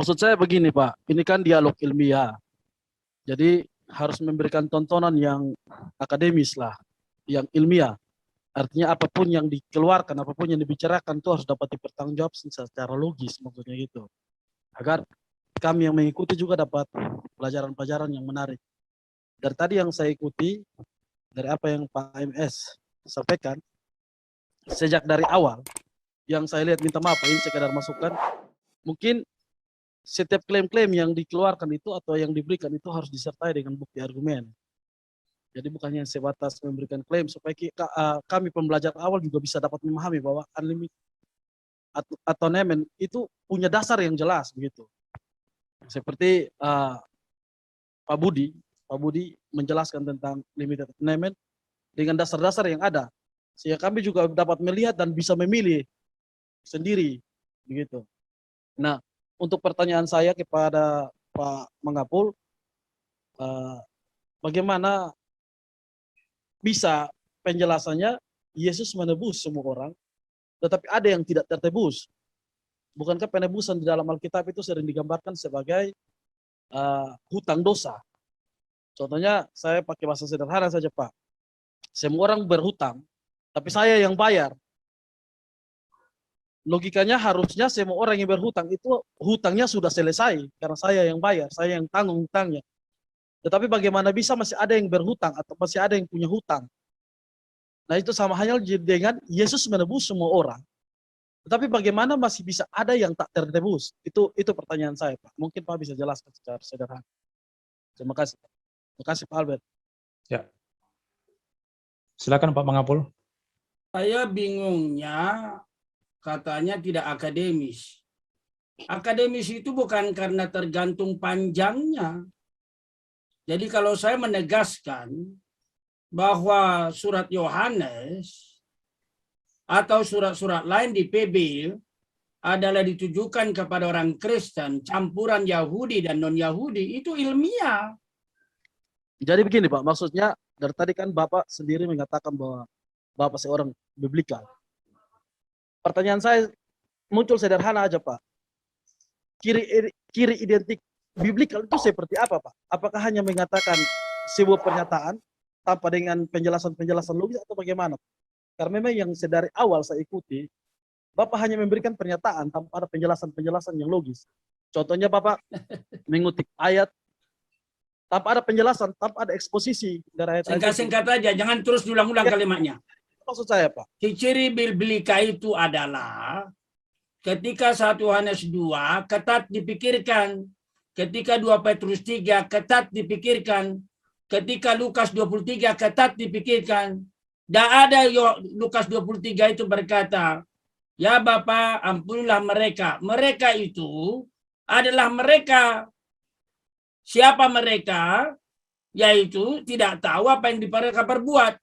Maksud saya begini Pak, ini kan dialog ilmiah. Jadi harus memberikan tontonan yang akademis lah, yang ilmiah. Artinya apapun yang dikeluarkan, apapun yang dibicarakan itu harus dapat dipertanggungjawabkan secara logis, maksudnya gitu. Agar kami yang mengikuti juga dapat pelajaran-pelajaran yang menarik. Dari tadi yang saya ikuti, dari apa yang Pak MS sampaikan, sejak dari awal, yang saya lihat, minta maaf ini sekedar masukan, mungkin setiap klaim-klaim yang dikeluarkan itu atau yang diberikan itu harus disertai dengan bukti argumen. Jadi bukannya sebatas memberikan klaim, supaya kami pembelajar awal juga bisa dapat memahami bahwa unlimited atonement itu punya dasar yang jelas begitu. Seperti Pak Budi menjelaskan tentang limited atonement dengan dasar-dasar yang ada, sehingga kami juga dapat melihat dan bisa memilih sendiri begitu. Nah, untuk pertanyaan saya kepada Pak Mangapul, bagaimana bisa penjelasannya Yesus menebus semua orang, tetapi ada yang tidak tertebus? Bukankah penebusan di dalam Alkitab itu sering digambarkan sebagai hutang dosa? Contohnya, saya pakai bahasa sederhana saja Pak. Semua orang berhutang, tapi saya yang bayar. Logikanya harusnya semua orang yang berhutang itu hutangnya sudah selesai, karena saya yang bayar, saya yang tanggung hutangnya. Tetapi bagaimana bisa masih ada yang berhutang atau masih ada yang punya hutang? Nah itu sama halnya dengan Yesus menebus semua orang. Tetapi bagaimana masih bisa ada yang tak tertebus? Itu pertanyaan saya Pak. Mungkin Pak bisa jelaskan secara sederhana. Terima kasih. Terima kasih Pak Albert. Ya. Silakan Pak Mangapul. Saya bingungnya katanya tidak akademis. Akademis itu bukan karena tergantung panjangnya. Jadi kalau saya menegaskan bahwa surat Yohanes atau surat-surat lain di PB adalah ditujukan kepada orang Kristen, campuran Yahudi dan non-Yahudi, itu ilmiah. Jadi begini Pak, maksudnya dari tadi kan Bapak sendiri mengatakan bahwa Bapak seorang biblikal. Pertanyaan saya muncul sederhana aja Pak. Ciri identik biblikal itu seperti apa Pak? Apakah hanya mengatakan sebuah pernyataan tanpa dengan penjelasan-penjelasan logis atau bagaimana? Karena memang yang sedari awal saya ikuti, Bapak hanya memberikan pernyataan tanpa ada penjelasan-penjelasan yang logis. Contohnya Bapak mengutip ayat tanpa ada penjelasan, tanpa ada eksposisi dari ayat. Singkat-singkat aja, jangan terus diulang-ulang kalimatnya. Maksud saya Pak. Ciri biblika itu adalah ketika 1 Yohanes 2 ketat dipikirkan, ketika 2 Petrus 3 ketat dipikirkan, ketika Lukas 23 ketat dipikirkan. Dan ada Lukas 23 itu berkata, ya Bapa ampunilah mereka. Mereka itu adalah mereka. Siapa mereka? Yaitu tidak tahu apa yang mereka perbuat.